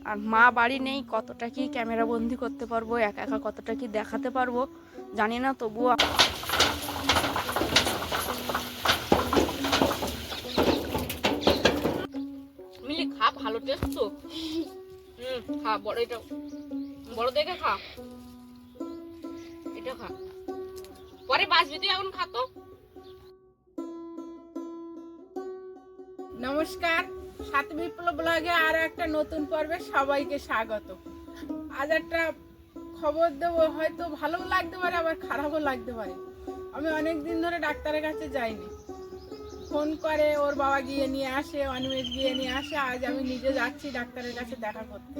আর মা বাড়ি নেই, কতটা কি ক্যামেরা বন্দি করতে পারবো, একা একা কতটা কি দেখাতে পারবো জানি না, তবুও মিলি খা, ভালো টেস্ট তো। খা, বড় এটা বড় দেখে খা, এটা খা, পরে বাঁচবি তুই, এখন খা তো। নমস্কার, সাথী বিপ্লব ব্লগে আর একটা নতুন পর্বে সবাইকে স্বাগত। আজ একটা খবর দেবো, হয়তো ভালো লাগতে পারে আবার খারাপও লাগতে পারে। আমি অনেক দিন ধরে ডাক্তারের কাছে যাইনি, ফোন করে ওর বাবা গিয়ে নিয়ে আসে, অনিমেষ গিয়ে নিয়ে আসে। আজ আমি নিজে যাচ্ছি ডাক্তারের কাছে দেখা করতে।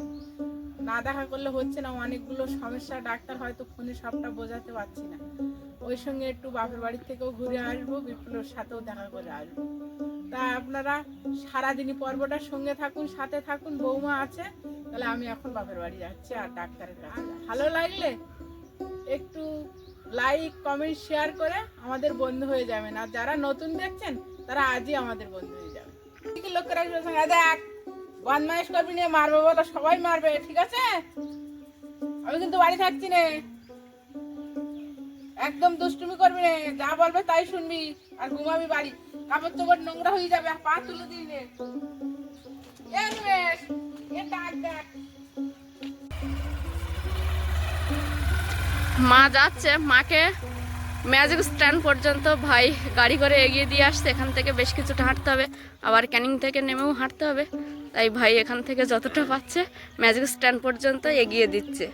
না দেখা করলে হচ্ছে না, অনেকগুলো সমস্যা, ডাক্তার হয়তো ফোনে সবটা বোঝাতে পারছি না। ওই সঙ্গে একটু বাপের বাড়ির থেকেও ঘুরে আসবো, বিপ্লবের সাথেও দেখা করে আসবো। তা আপনারা সারাদিনই পর্বটার সঙ্গে থাকুন, সাথে থাকুন। বৌমা আছে, তাহলে আমি এখন বাপের বাড়ি যাচ্ছি আর ডাক্তারের কাছে। ভালো লাগলে একটু লাইক কমেন্ট শেয়ার করে আমাদের বন্ধু হয়ে যাবেন, আর যারা নতুন দেখছেন তারা আজই আমাদের বন্ধু হয়ে যাবে। লক্ষ্য রাখবেন, দেখ বদমাইশ করবি নিয়ে মারবে বলো, সবাই মারবে, ঠিক আছে? আমি কিন্তু বাড়ি থাকছি না, একদম দুষ্টুমি করবি না, যা বলবে তাই শুনবি আর ঘুমাবি বাড়ি। কাপড় চোপড় নোংরা হয়ে যাবে, পা তুলে দিই নে। মা যাচ্ছে, মাকে ম্যাজিক স্ট্যান্ড পর্যন্ত ভাই গাড়ি করে এগিয়ে দিয়ে আসছে। এখান থেকে বেশ কিছুটা হাঁটতে হবে, আবার ক্যানিং থেকে নেমেও হাঁটতে হবে। তাই ভাই এখান থেকে যতটা পাচ্ছে ম্যাজিক স্ট্যান্ড পর্যন্ত এগিয়ে দিচ্ছে।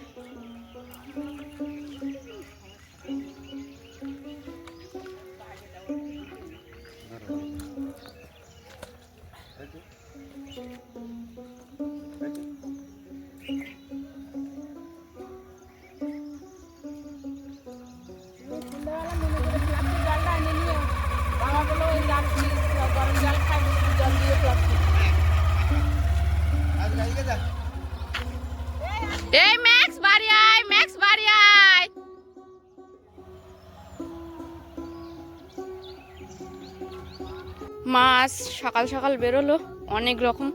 এই ম্যাক্স বাড়ি আয়, ম্যাক্স বাড়ি আয়। মা আজ সকাল সকাল বেরোলো অনেক রকম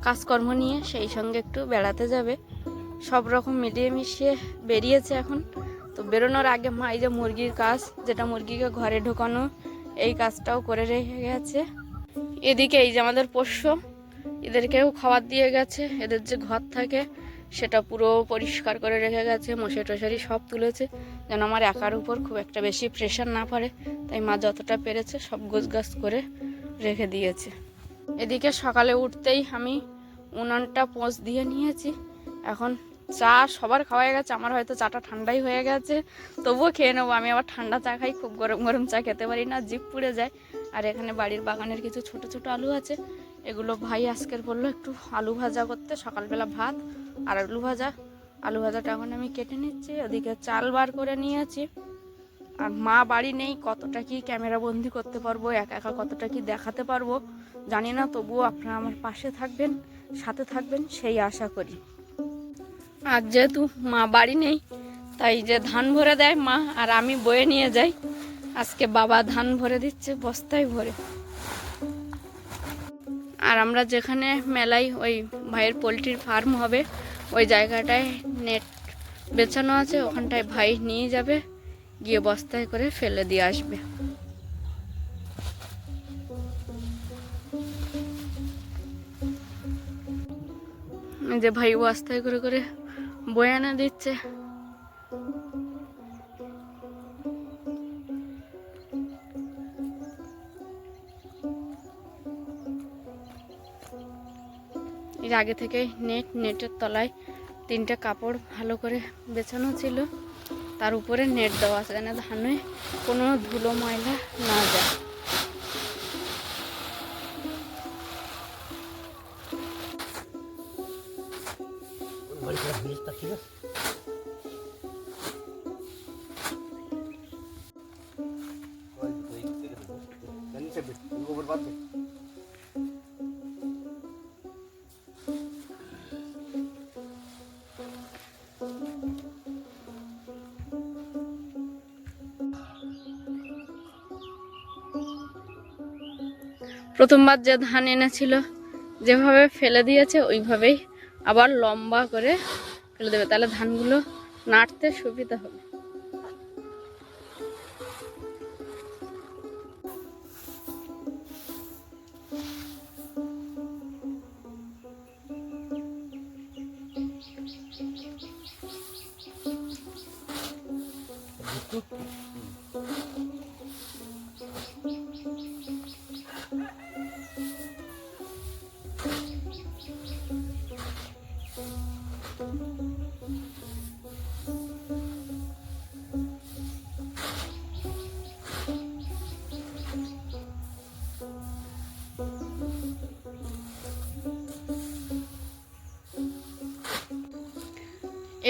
কাজকর্ম নিয়ে, সেই সঙ্গে একটু বেড়াতে যাবে। সব রকম মিলিয়ে মিশিয়ে বেরিয়েছে এখন। তো বেরোনোর আগে মা এই যে মুরগির কাজ, যেটা মুরগিকে ঘরে ঢোকানো, এই কাজটাও করে রেখে গেছে। এদিকে এই যে আমাদের পোষ্য, এদেরকেও খাবার দিয়ে গেছে। এদের যে ঘর থাকে সেটা পুরো পরিষ্কার করে রেখে গেছে, মশারি টশারি সব তুলেছে, যেন আমার একার উপর খুব একটা বেশি প্রেশার না পড়ে। তাই মা যতটা পেরেছে সব গোছগাছ করে রেখে দিয়েছে। এদিকে সকালে উঠতেই আমি উনানটা পোঁছ দিয়ে নিয়েছি। এখন চা সবার খাওয়া গেছে, আমার হয়তো চাটা ঠান্ডাই হয়ে গেছে, তবুও খেয়ে নেবো। আমি আবার ঠান্ডা চা খাই, খুব গরম গরম চা খেতে পারি না, জিভ পুড়ে যায়। আর এখানে বাড়ির বাগানের কিছু ছোট ছোট আলু আছে, এগুলো ভাই আজকের বললো একটু আলু ভাজা করতে। সকালবেলা ভাত আর আলু ভাজা, আলু ভাজাটা এখন আমি কেটে নিচ্ছি। ওদিকে চাল বার করে নিয়েছি। আর মা বাড়ি নেই, কতটা কি ক্যামেরা বন্দি করতে পারবো, একা একা কতটা কি দেখাতে পারবো জানি না, তবুও আপনারা আমার পাশে থাকবেন, সাথে থাকবেন সেই আশা করি। আর যেহেতু মা বাড়ি নেই, তাই যে ধান ভরে দেয় মা আর আমি বয়ে নিয়ে যাই। আজকে বাবা ধান ভরে দিচ্ছে বস্তায় ভরে। আর আমরা যেখানে মেলায় ওই ভাইয়ের পোলট্রির ফার্ম হবে, ওই জায়গাটায় নেট বেছানো আছে, ওখানটায় ভাই নিয়ে যাবে, গিয়ে বস্তায় করে ফেলে দিয়ে আসবে। যে ভাই বস্তায় করে করে বয়ে এনে দিচ্ছে। এর আগে থেকে নেটের তলায় 3টে কাপড় ভালো করে বেছানো ছিল, তার উপরে নেট দেওয়া আছে যেন ধানে কোনো ধুলো ময়লা না যায়। প্রথমবার যে ধান এনেছিল যেভাবে ফেলে দিয়েছে ওইভাবেই আবার লম্বা করে ফেলে দেবে, তাহলে ধানগুলো নাড়তে সুবিধা হবে।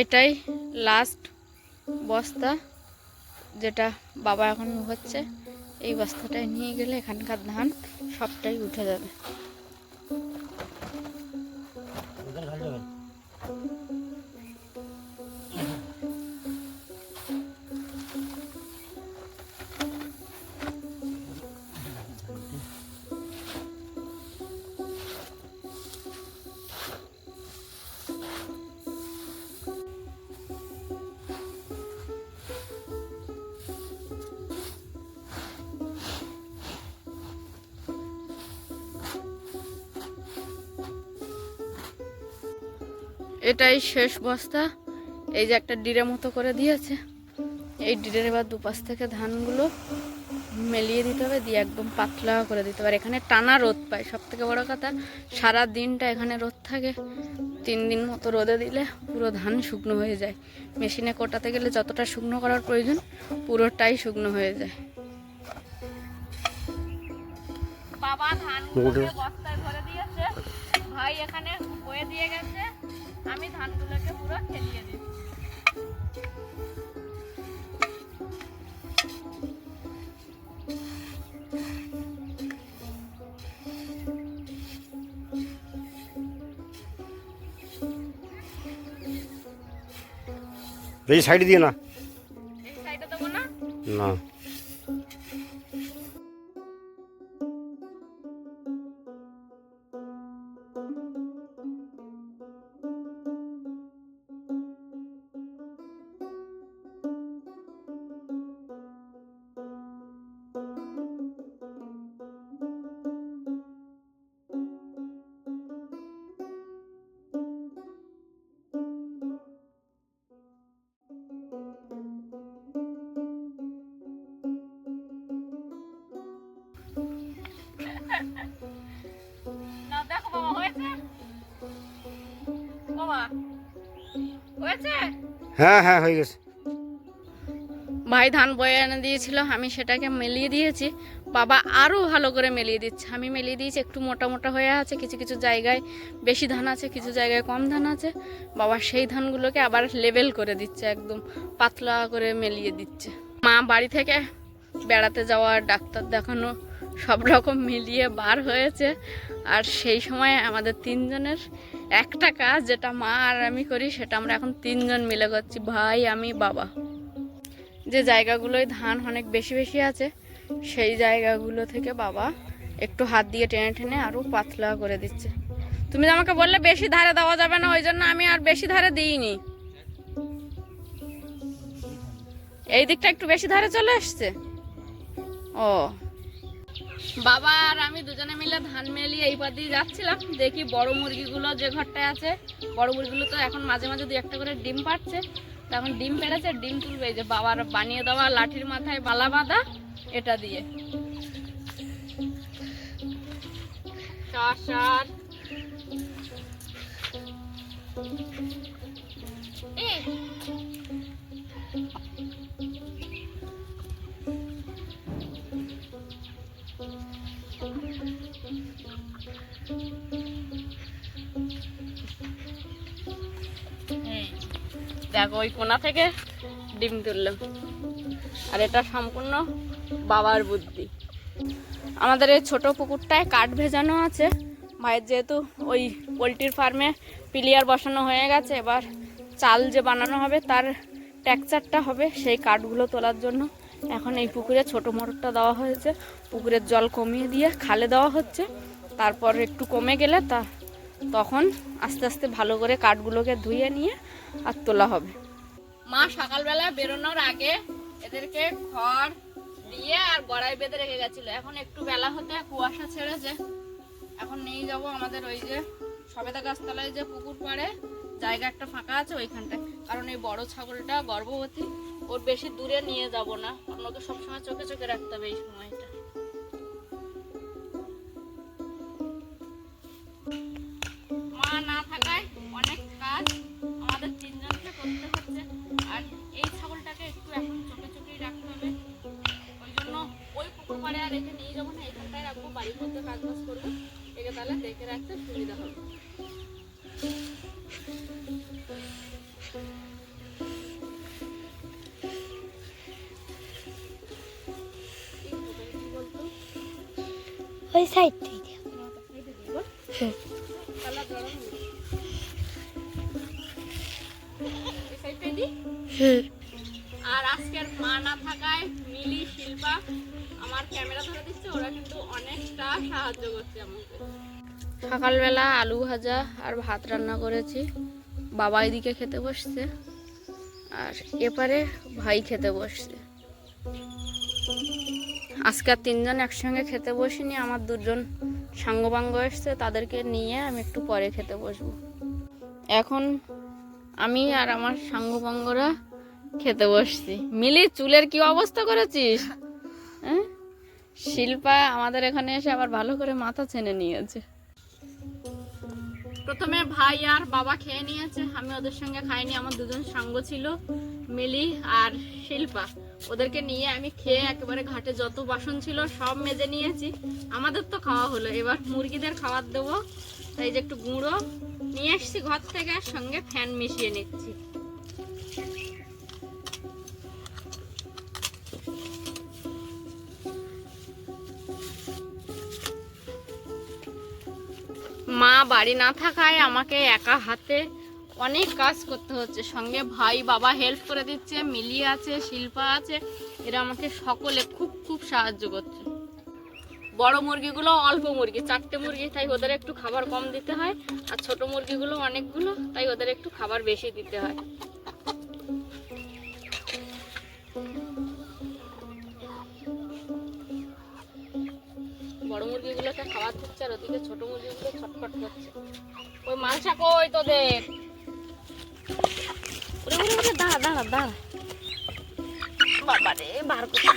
এটাই লাস্ট বস্তা যেটা বাবা এখন হচ্ছে। এই বস্তাটায় নিয়ে গেলে এখানকার ধান সবটাই উঠে যাবে। এটাই শেষ বস্তা। এই যে একটা ডিরে মতো করে দিয়েছে, এই ডিরের এবার দুপাশ থেকে ধানগুলো মেলিয়ে দিতে হবে, দিয়ে একদম পাতলা করে দিতে হবে। এখানে টানা রোদ পায়, সব থেকে বড় কথা সারা দিনটা এখানে রোদ থাকে। 3 দিন মতো রোদে দিলে পুরো ধান শুকনো হয়ে যায়। মেশিনে কোটাতে গেলে যতটা শুকনো করার প্রয়োজন পুরোটাই শুকনো হয়ে যায়। বাবা ধানগুলোকে বস্তায় ভরে দিয়েছে, ভাই এখানে বয়ে দিয়ে গেছে, আমি ধানগুলোকে পুরো ফেলিয়ে দিচ্ছি। এই সাইড দিয়ে না, এই সাইডে দেবো না, না না দেখো বাবা হয়েছে, বাবা হয়েছে। হ্যাঁ হ্যাঁ হয়ে গেছে। ভাই ধান বয়ে এনে দিয়েছিল, আমি সেটাকে মেলিয়ে দিয়েছি, বাবা আরও ভালো করে মেলিয়ে দিচ্ছে। আমি মেলিয়ে দিয়েছি, একটু মোটা মোটা হয়ে আছে, কিছু কিছু জায়গায় বেশি ধান আছে, কিছু জায়গায় কম ধান আছে। বাবা সেই ধানগুলোকে আবার লেবেল করে দিচ্ছে, একদম পাতলা করে মেলিয়ে দিচ্ছে। মা বাড়ি থেকে বেড়াতে যাওয়া, ডাক্তার দেখানো সব রকম মিলিয়ে বার হয়েছে। আর সেই সময় আমাদের 3 জনের একটা কাজ, যেটা মা আর আমি করি, সেটা আমরা এখন 3 জন মিলে করছি, ভাই আমি বাবা। যে জায়গাগুলোয় ধান অনেক বেশি বেশি আছে সেই জায়গাগুলো থেকে বাবা একটু হাত দিয়ে টেনে টেনে আরও পাতলা করে দিচ্ছে। তুমি আমাকে বললে বেশি ধারে দেওয়া যাবে না, ওই জন্য আমি আর বেশি ধারে দিইনি। এই দিকটা একটু বেশি ধারে চলে এসছে। ও বাবা আর আমি দুজনে মিলে ধান মেলিয়ে এই পর দিয়ে যাচ্ছিলাম, দেখি বড় মুরগিগুলো যে ঘরটায় আছে, বড় মুরগিগুলো তো এখন মাঝে মাঝে 2-1টা করে ডিম পাড়ছে। তখন ডিম পেড়েছে, ডিম তুলবে। এই যে বাবার বানিয়ে দেওয়া লাঠির মাথায় বালা বাঁধা, এটা দিয়ে চাষার দেখো ওই কোনা থেকে ডিম তুললাম। আর এটা সম্পূর্ণ বাবার বুদ্ধি। আমাদের এই ছোট পুকুরটায় কাঠ ভেজানো আছে। ভাইয়ের যেহেতু ওই পোলট্রির ফার্মে পিলিয়ার বসানো হয়ে গেছে, এবার চাল যে বানানো হবে তার টেক্সচারটা হবে, সেই কাঠগুলো তোলার জন্য এখন এই পুকুরে ছোট মোটরটা দেওয়া হয়েছে। পুকুরের জল কমিয়ে দিয়ে খালে দেওয়া হচ্ছে, তারপর একটু কমে গেলে তখন আস্তে আস্তে ভালো করে কাঠগুলোকে ধুয়ে নিয়ে আর তোলা হবে। মা সকালবেলা বেরোনোর আগে এদেরকে খড় দিয়ে আর গড়াই বেঁধে রেখে গেছিল। এখন একটু বেলা হতে কুয়াশা ছেড়েছে, এখন নিয়ে যাব আমাদের ওই যে সবেদা গাছতলায় যে পুকুর পাড়ে জায়গা একটা ফাঁকা আছে ওইখানটায়। কারণ এই বড় ছাগলটা গর্ভবতী, ওর বেশি দূরে নিয়ে যাব না, অন্যকে সবসময় চোখে চোখে রাখতে হবে এই সময়টা। মা না থাকায় অনেক কাজ আমাদের তিনজনকে করতে হচ্ছে, আর এই ছাগলটাকে একটু এখন চোখে চোখেই রাখতে হবে। ওই জন্য ওই পুকুর পাড়ে আর রেখে নিয়ে যাবো না, এখানটায় রাখবো, বাড়ির মধ্যে কাজ বাজ করবো, একে তাহলে দেখে রাখতে সুবিধা হবে। ওই সাইডটাই আর আজকের মা না থাকায় মিলি, শিল্পা আমার ক্যামেরা ধরে দিচ্ছে, ওরা কিন্তু অনেকটা সাহায্য করছে আমাকে। সকালবেলা আলু ভাজা আর ভাত রান্না করেছি, বাবা এদিকে খেতে বসছে আর এপারে ভাই খেতে বসছে। আজকে আর তিনজন একসঙ্গে খেতে বসিনি, আমার দুজন সাঙ্গপাঙ্গ এসছে, তাদেরকে নিয়ে আমি একটু পরে খেতে বসবো। এখন আমি আর আমার সাঙ্গপাঙ্গরা খেতে বসছি। মিলি চুলের কি অবস্থা করেছিস? হ্যাঁ, শিল্পা আমাদের এখানে এসে আবার ভালো করে মাথা ছেনে নিয়েছে। প্রথমে ভাই আর বাবা খেয়ে নিয়েছে, আমি ওদের সঙ্গে খাইনি। আমার দুজন সাঙ্গ ছিল, মিলি আর শিল্পা, ওদেরকে নিয়ে আমি খেয়ে একেবারে ঘাটে যত বাসন ছিল সব মেজে নিয়েছি। আমাদের তো খাওয়া হলো, এবার মুরগিদের খাবার দেবো, তাই যে একটু গুঁড়ো নিয়ে এসছি ঘর থেকে, আর সঙ্গে ফ্যান মিশিয়ে নিচ্ছি। মা বাড়ি না থাকায় আমাকে একা হাতে অনেক কাজ করতে হচ্ছে, সঙ্গে ভাই বাবা হেল্প করে দিচ্ছে, মিলি আছে, শিল্পা আছে, এরা আমাকে সকলে খুব খুব সাহায্য করছে। বড় মুরগিগুলো অল্প মুরগি, 4টে মুরগি, তাই ওদের একটু খাবার কম দিতে হয়, আর ছোট মুরগিগুলো অনেকগুলো, তাই ওদের একটু খাবার বেশি দিতে হয়। বড় মুরগিগুলোকে খাবার দিচ্ছে আর ওদিকে ছোট মুরগিগুলো ছটফট করছে। ওই মালসা কই তোদের? ওরে ওরে ওরে, দাঁড়া দাঁড়া দাঁড়া, বাবা রে বার করে,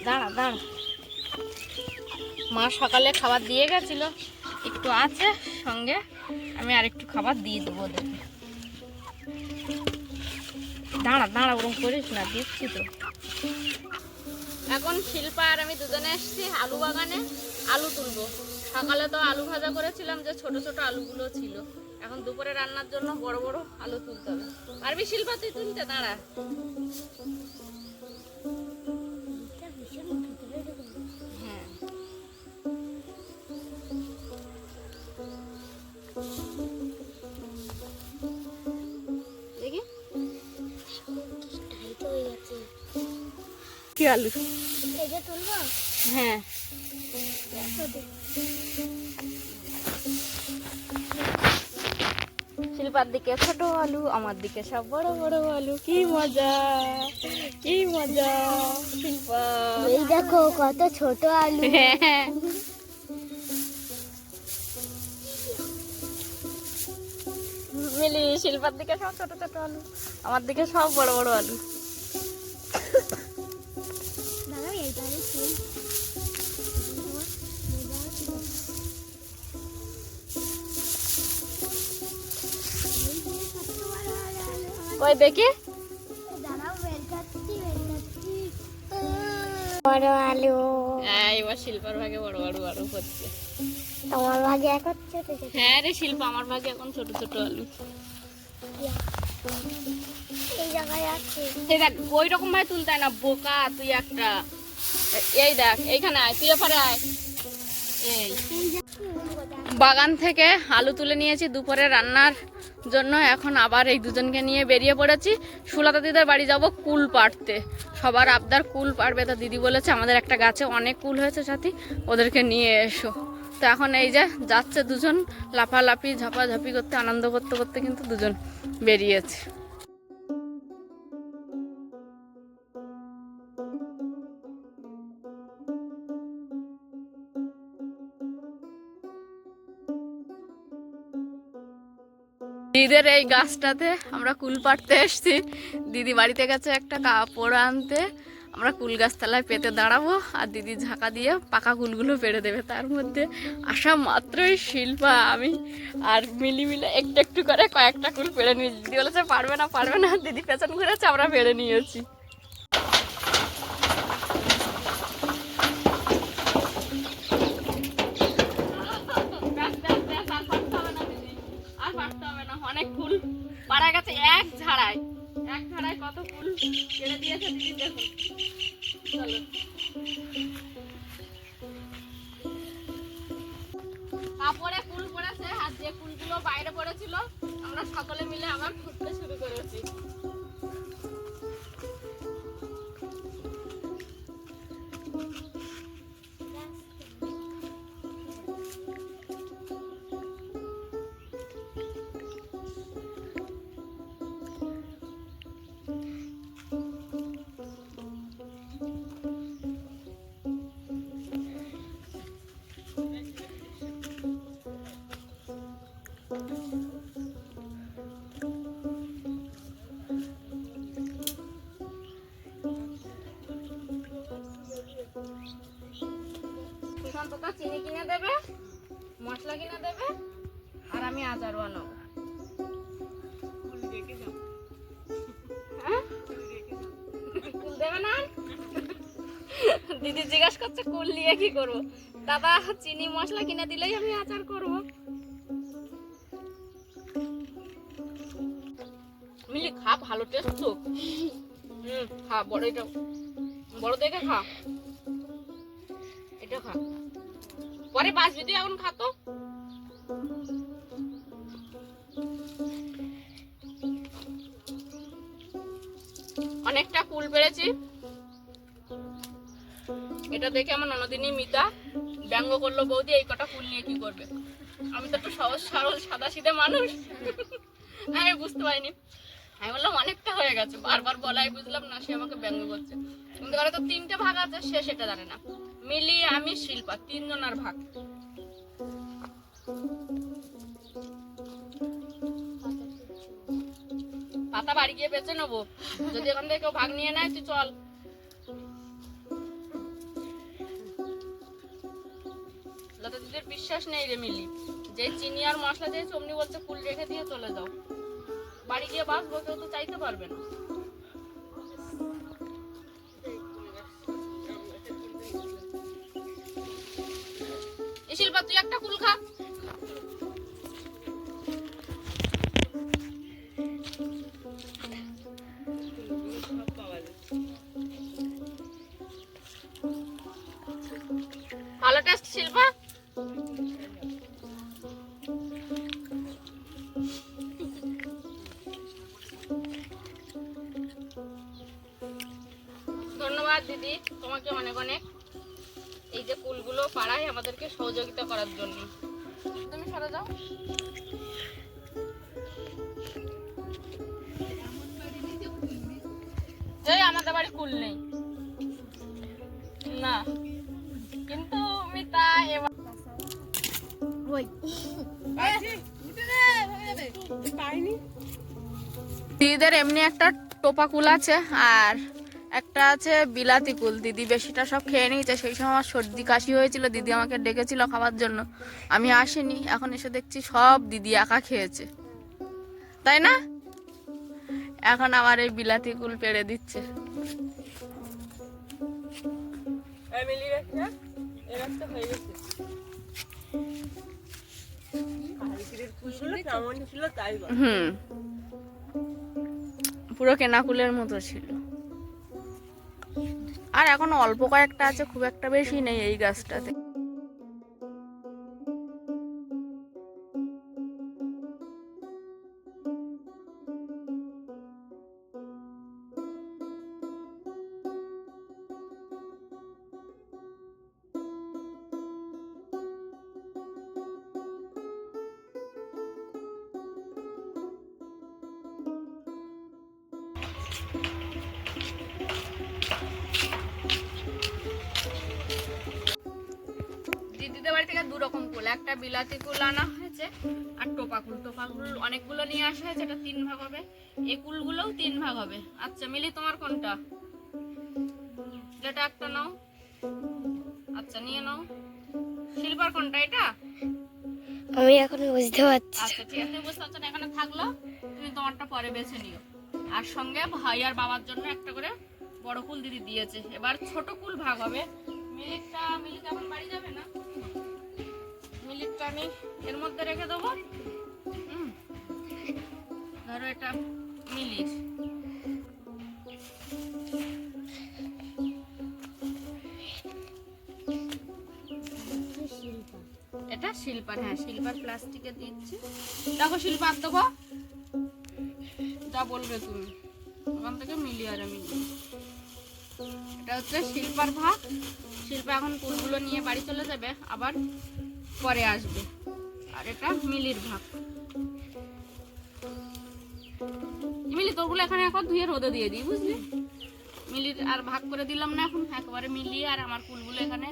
দাঁড়া দাঁড়া। মা সকালে খাবার দিয়ে গেছিল, একটু আছে সঙ্গে, আমি আর একটু খাবার দিয়ে দেবো ওদেরকে। দাঁড়া দাঁড়া, ওরকম করিস না, দিচ্ছি তো। এখন শিল্পা আর আমি দুজনে এসেছি আলু বাগানে, আলু তুলবো। সকালে তো আলু ভাজা করেছিলাম, যে ছোট ছোট আলুগুলো ছিল, এখন দুপুরে রান্নার জন্য বড় বড় আলু তুলতে হবে। পারবি শিল্পা তুই তুলতে? দাঁড়া। হ্যাঁ, দেখি কি আলু? হ্যাঁ, শিল্পার দিকে ছোট আলু, আমার দিকে সব বড় বড় আলু। কি মজা, কি মজা শিল্পা। এই দেখো কত ছোট আলু। হ্যাঁ, মিলি শিল্পার দিকে সব ছোট ছোট আলু, আমার দিকে সব বড় বড় আলু। কই দেখি, বড় আলু। হ্যাঁ, এবার শিল্পার ভাগে বড় বড় আলু হচ্ছে। তোমার ভাগে এখন ছোট ছোট। হ্যাঁ রে শিল্পা, আমার ভাগে এখন ছোট ছোট আলু। এই জায়গায় আছে। এই দেখ, ওই রকম ভাবে তুলতে হয় না, বোকা তুই একটা। এই দেখ, এইখানে আয়, তুই এপারে আয়। এই বাগান থেকে আলু তুলে নিয়েছি দুপুরে রান্নার জন্য। এখন আবার এই দুজনকে নিয়ে বেরিয়ে পড়েছি। সুলতা দিদির বাড়ি যাব কুল পাড়তে, সবার আবদার কুল পাড়বে, তা দিদি বলেছে আমাদের একটা গাছে অনেক কুল হয়েছে সাথী, ওদেরকে নিয়ে এসো। তো এখন এই যে যাচ্ছে দুজন, লাফালাফি ঝাপাঝাপি করতে, আনন্দ করতে করতে কিন্তু দুজন বেরিয়েছে। দিদিদের এই গাছটাতে আমরা কুল পাড়তে এসছি। দিদি বাড়িতে গেছে একটা কাপড় আনতে, আমরা কুল গাছতলায় পেতে দাঁড়াবো আর দিদি ঝাঁকা দিয়ে পাকা কুলগুলো পেড়ে দেবে। তার মধ্যে আসা মাত্রই শিল্পা, আমি আর মিলি মিলে একটু একটু করে কয়েকটা কুল পেড়ে নিয়েছি। দিদি বলেছে পারবে না পারবে না, দিদি পেছন ঘুরেছে, আমরা পেড়ে নিয়েছি। অনেক ফুল পাড়া গেছে এক ঝাড়ায় কত ফুল কেটে দিয়েছে দিদি, দেখুন। চলো কাপড়ে ফুল পড়েছে আর যে ফুলগুলো বাইরে পড়েছিল আমরা সকলে মিলে আবার খুঁজতে শুরু করেছি। সুশান্ত তো চিনি কিনে দেবে, মশলা কিনে দেবে, আর আমি আচার বানাবো। হ্যাঁ? কুল দেবে না? দিদি জিজ্ঞাসা করছে কুল নিয়ে কি করবো। দাদা চিনি মশলা কিনে দিলেই আমি আচার করবো। মিলি খা, ভালো টেস্ট তো। খা, বড় এটা বড় দেখে খা, এটা খা, পরে বাঁচবি তুই, এখন খা তো। অনেকটা কুল পেরেছি। এটা দেখে আমার ননদিনী মিতা ব্যঙ্গ করলো, বৌদি এই কটা ফুল নিয়ে কি করবে। আমি তো একটু সহজ সরল সাদা সিধে মানুষ, আমি বুঝতে পারিনি। আমি বললাম অনেকটা হয়ে গেছে, বারবার বলাই বুঝলাম না, সে আমাকে ব্যঙ্গ করছে। কিন্তু ঘরে তো 3টে ভাগ আছে, সে সেটা জানে না। মিলি, আমি, শিল্পা, 3 জনের ভাগ। পাতা বাড়ি গিয়ে বেঁচে নেবো, যদি এখান থেকে কেউ ভাগ নিয়ে নেয় তুই চল। লতা দিদির বিশ্বাস নেই রে মিলি, যে চিনি আর মশলা দিয়েছে অমনি বলছে ফুল রেখে দিয়ে চলে যাও। বাড়ি গিয়ে বাঁচবো, কেউ তো চাইতে পারবে না। শিল্পা তুই একটা কুল খা। ভালো টেস্ট শিল্পা। ধন্যবাদ দিদি, তোমাকে অনেক অনেক, এই যে ফুলগুলো পাড়ায় আমাদেরকে সহযোগিতা করার জন্য। তুমি সরে যাও। এই আমাদের বাড়ি কুল নেই না, কিন্তু মিতা এবার দিদিদের এমনি একটা টোপা কুল আছে আর একটা আছে বিলাতি কুল। দিদি বেশিটা সব খেয়ে নিয়েছে। সেই সময় আমার সর্দি কাশি হয়েছিল, দিদি আমাকে ডেকেছিল খাবার জন্য, আমি আসিনি। এখন এসে দেখছি সব দিদি একা খেয়েছে, তাই না? এখন আমার এই বিলাতি কুল পেড়ে দিচ্ছে। পুরো কেনা কুলের মতো ছিল। আর এখন অল্প কয়েকটা আছে, খুব একটা বেশি নেই এই গাছটাতে। বাড়ি থেকে 2 রকম কুল, একটা বিলাতি কুল আনা হয়েছে আর টোপা কুল। টোপা কুল অনেকগুলো নিয়ে আসা হয়েছে, এটা 3 ভাগ হবে, এই কুলগুলোও 3 ভাগ হবে। আচ্ছা মিলি, তোমার কোনটা? যেটা একটা নাও। আচ্ছা নিয়ে নাও। শিল্পার কোনটা? এটা? আমি এখন বুঝতে পারছি। আচ্ছা ঠিক আছে, বুঝতে পারছো না, এখানে থাকলো, তুমি তোমারটা পরে বেছে নিও। আর সঙ্গে ভাই আর বাবার জন্য একটা করে বড় কুল দিদি দিয়েছে। এবার ছোট কুল ভাগ হবে। মিলি এখন বাড়ি যাবে না, মিলিটটা আমি এর মধ্যে রেখে দেবো। ধরো এটা মিলির, এটা শিল্পার। হ্যাঁ শিল্পার প্লাস্টিকে দিচ্ছি। দেখো শিল্পা আর দেবো, যা বলবে তুমি। ওখান থেকে মিলি আর আমি নিই। এটা হচ্ছে শিল্পার ভাগ। শিল্পা এখন কুলগুলো নিয়ে বাড়ি চলে যাবে, আবার পরে আসবে। আর এটা মিলির ভাগ। মিলি তোরগুলো এখানে এখন ধুয়ে রোদে দিয়ে দিই, বুঝলি? মিলির আর ভাগ করে দিলাম না, এখন একবারে মিলি আর আমার কুলগুলো এখানে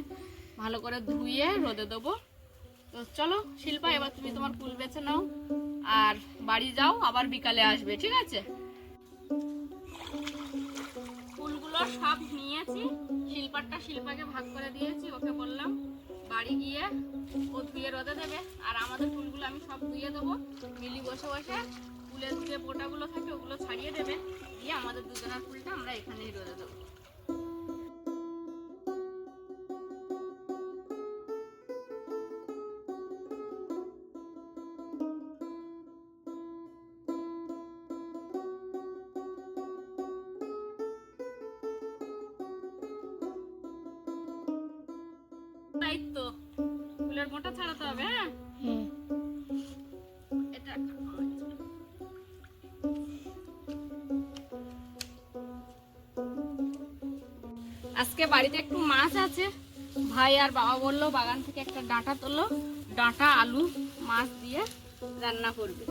ভালো করে ধুয়ে রোদে দেবো। তো চলো শিল্পা, এবার তুমি তোমার কুল বেছে নাও আর বাড়ি যাও, আবার বিকালে আসবে, ঠিক আছে? ফুলগুলো সব নিয়েছি, শিল্পারটা শিল্পাকে ভাগ করে দিয়েছি। ওকে বললাম বাড়ি গিয়ে ও ধুয়ে রোদে দেবে, আর আমাদের ফুলগুলো আমি সব ধুয়ে দেবো। মিলি বসে বসে ফুলের যে বোটাগুলো থাকে ওগুলো ছাড়িয়ে দেবে, দিয়ে আমাদের দুজনের ফুলটা আমরা এখানেই রোদে দেবো। দায়িত্ব, ফুলের মোটা ছাড়াতে হবে। হ্যাঁ এটা আজকে বাড়িতে একটু মাছ আছে। ভাই আর বাবা বললো বাগান থেকে একটা ডাঁটা তোলো, ডাঁটা আলু মাছ দিয়ে রান্না করবে।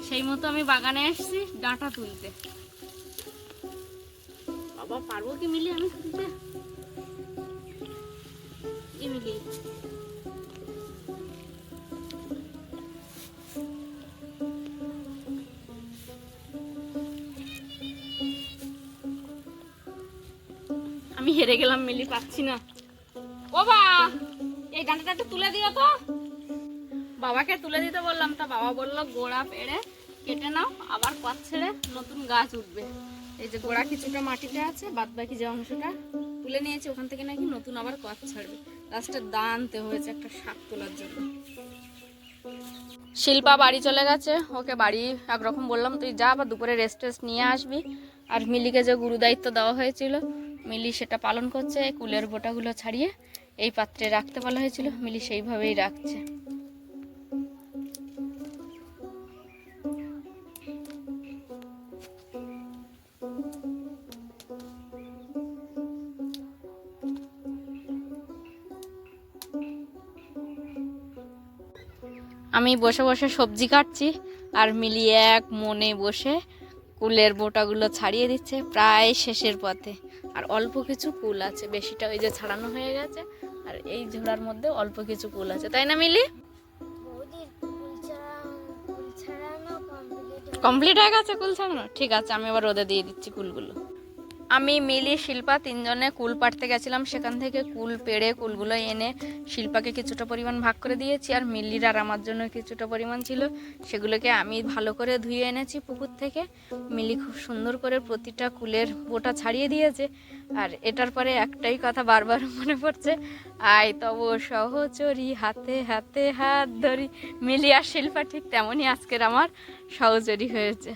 সেই মতো আমি বাগানে এসেছি ডাঁটা তুলতে। বাবা পারবো কি মিলি আমি তুলতে? মিলি আমি হেরে গেলাম, মিলি পাচ্ছি না। ও বা এই ডাঁটাটা একটু তুলে দিও তো। বাবাকে তুলে দিতে বললাম, তা বাবা বললো গোড়া পেড়ে কেটে নাও, আবার পাত ছেড়ে নতুন গাছ উঠবে। এই যে গোড়া কিছুটা মাটিতে আছে, বাদ বাকি যে অংশটা তুলে নিয়েছি ওখান থেকে নাকি নতুন আবার পাত ছাড়বে। গাছটা দানতে হয়েছে একটা শাক তোলার জন্য। শিল্পা বাড়ি চলে গেছে, ওকে বাড়ি একরকম বললাম তুই যা, আবার দুপুরে রেস্ট টেস্ট নিয়ে আসবি। আর মিলিকে যে গুরু দায়িত্ব দেওয়া হয়েছিল মিলি সেটা পালন করছে। কুলের বোটাগুলো ছাড়িয়ে এই পাত্রে রাখতে বলা হয়েছিল, মিলি সেইভাবেই রাখছে। আমি বসে বসে সবজি কাটছি আর মিলি এক মনে বসে কুলের বোটাগুলো ছাড়িয়ে দিচ্ছে। প্রায় শেষের পথে, আর অল্প কিছু কুল আছে, বেশিটা ওই যে ছাড়ানো হয়ে গেছে। আর এই ঝোড়ার মধ্যে অল্প কিছু কুল আছে, তাই না মিলি? কমপ্লিট হয়ে গেছে কুল ছাড়ানো? ঠিক আছে, আমি এবার রোদে দিয়ে দিচ্ছি কুলগুলো। আমি মিলি শিল্পা তিনজনে কুল পাড়তে গেছিলাম, সেখান থেকে কুল পেড়ে কুলগুলো এনে শিল্পাকে কিছুটা পরিমাণ ভাগ করে দিয়েছি। আর মিলির আর আমার জন্য কিছুটা পরিমাণ ছিল, সেগুলোকে আমি ভালো করে ধুয়ে এনেছি পুকুর থেকে। মিলি খুব সুন্দর করে প্রতিটা কুলের বোটা ছাড়িয়ে দিয়েছে। আর এটার পরে একটাই কথা বারবার মনে পড়ছে, আয় তব সহচরী হাতে হাতে হাত ধরি। মিলি আর শিল্পা ঠিক তেমনই আজকের আমার সহচরী হয়েছে।